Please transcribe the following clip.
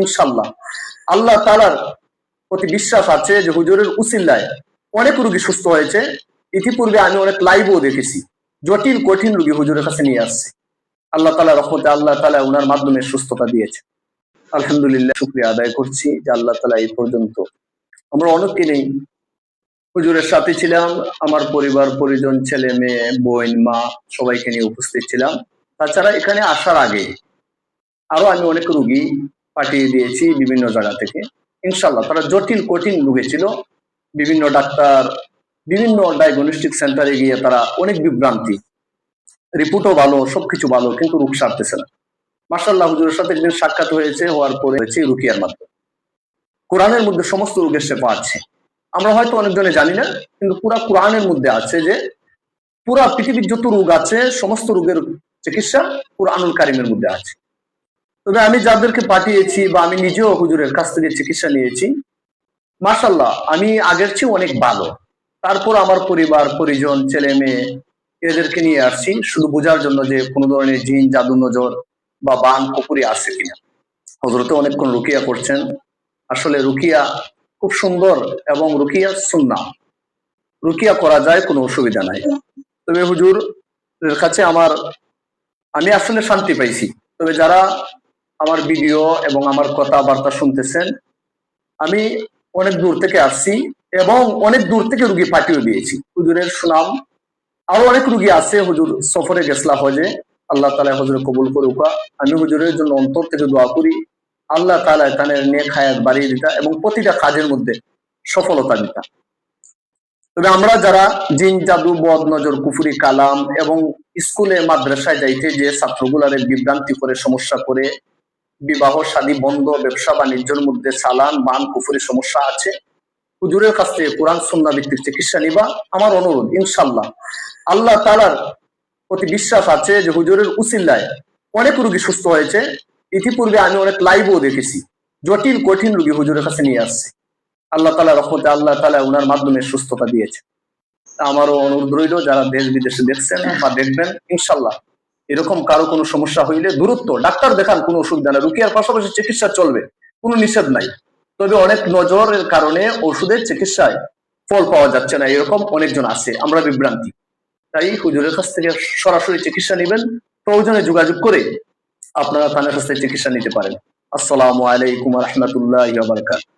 ইনশাল্লাহ আল্লাহ তাআলার প্রতি বিশ্বাস আছে যে হুজুরের উসিলায় অনেক রোগী সুস্থ হয়েছে। ইতিপূর্বে আমি অনেক লাইভও দেখেছি, জটিল কঠিন রোগী হুজুরের কাছে নিয়ে আসছে। আল্লাহ তাআলা রহমতে আল্লাহ তাআলা ওনার মাধ্যমে সুস্থতা দিয়েছে। আলহামদুলিল্লাহ, শুকরিয়া আদায় করছি যে আল্লাহ তাআলা এই পর্যন্ত আমরা অনেককে নেই হুজুরের সাথে ছিলাম। আমার পরিবার পরিজন, ছেলে মেয়ে, বোন, মা সবাইকে নিয়ে উপস্থিত ছিলাম। তাছাড়া এখানে আসার আগে আরো আমি অনেক রুগী পাঠিয়ে দিয়েছি বিভিন্ন জায়গা থেকে। ইনশাল্লাহ তারা জটিল কঠিন রোগে ছিল। বিভিন্ন ডাক্তার, বিভিন্ন ডায়াগনস্টিক সেন্টারে গিয়ে তারা অনেক বিভ্রান্তি, রিপোর্টও ভালো, সবকিছু ভালো, কিন্তু রোগ সারতেছে না। মাশাআল্লাহ, হুজুরের সাথে একদিন সাক্ষাৎ হয়েছে, হওয়ার পরে হয়েছে রুকিয়ার মাধ্যমে কোরআনের মধ্যে সমস্ত রোগের শেফা আছে। আমরা হয়তো অনেকজনে জানি না, কিন্তু পুরা কোরআনের মধ্যে আছে যে পুরা পৃথিবীর যত রোগ আছে সমস্ত রোগের চিকিৎসা কোরআনুল কারিমের মধ্যে আছে। তবে আমি যাদেরকে পাঠিয়েছি বা আমি নিজেও হুজুরের কাছ থেকে চিকিৎসা নিয়েছি, মাশাআল্লাহ আমি আগের চেয়ে অনেক ভালো। তারপর আমার পরিবার পরিজন, ছেলে মেয়ে এদেরকে নিয়ে আসছি শুধু বোঝার জন্য যে কোনো ধরনের জিন, জাদু, নজর বা বান পুকুরি আছে কিনা। হযরতে অনেকক্ষণ রুকিয়া করছেন। আসলে রুকিয়া খুব সুন্দর এবং রুকিয়া সুন্নাহ, রুকিয়া করা যায়, কোনো অসুবিধা নাই। তবে হুজুরের কাছে আমি আসলে শান্তি পাইছি। তবে যারা আমার ভিডিও এবং আমার কথাবার্তা শুনতেছেন, আমি অনেক দূর থেকে আসছি এবং অনেক দূর থেকে রুগী পাঠিয়ে দিয়েছি। হুজুরের সুনাম আরো অনেক রুগী আছে। হুজুর সফরে গেছলা হজে, আল্লাহ তাআলা হুজুরে কবুল করুক। আমি হুজুরের জন্য অন্তর থেকে দোয়া করি, আল্লাহ তাআলা তাদের নেক হায়াত বাড়িয়ে দিতা এবং প্রতিটা কাজের মধ্যে সফলতা দিতা। তবে আমরা যারা জিন, জাদু, বদ নজর, কুফরি কালাম এবং স্কুলে মাদ্রাসায় যাইতে যে ছাত্রগুলারে বিভ্রান্তি করে, সমস্যা করে, বিবাহ শাদী বন্ধ, ব্যবসা বাণিজ্যের মধ্যে চালান বান কুফরি সমস্যা আছে, হুজুরের কাছ থেকে কোরআন সুন্নাহ ভিত্তিক চিকিৎসা নিবা। আমার অনুরোধ, ইনশাল্লাহ আল্লাহ তাআলার প্রতি বিশ্বাস আছে যে হুজুরের উসিলায় অনেক রোগী সুস্থ হয়েছে। ইতিপূর্বে আমি অনেক লাইভও দেখেছি, জটিল কঠিন রোগী হুজুরের কাছে নিয়ে আসছে। আল্লাহ তাআলা রহমতে আল্লাহ তাআলা ওনার মাধ্যমে সুস্থতা দিয়েছে। আমারও অনুরোধ রইল, যারা দেশ বিদেশে দেখছেন বা দেখবেন, ইনশাল্লাহ এরকম কারো কোনো সমস্যা হইলে দূরত্ব ডাক্তার দেখান, কোনো অসুবিধা নাই। রুকিয়ার পাশাপাশি চিকিৎসা চলবে, কোনো নিষেধ নাই। তবে অনেক নজরের কারণে ওষুধের চিকিৎসায় ফল পাওয়া যাচ্ছে না, এরকম অনেকজন আছে, আমরা বিভ্রান্তি। তাই হুজুরের কাছ থেকে সরাসরি চিকিৎসা নেবেন, প্রয়োজনে যোগাযোগ করে আপনারা তাদের কাছ থেকে চিকিৎসা নিতে পারেন। আসসালামু আলাইকুম ওয়া রাহমাতুল্লাহি ওয়া বারাকাতুহু।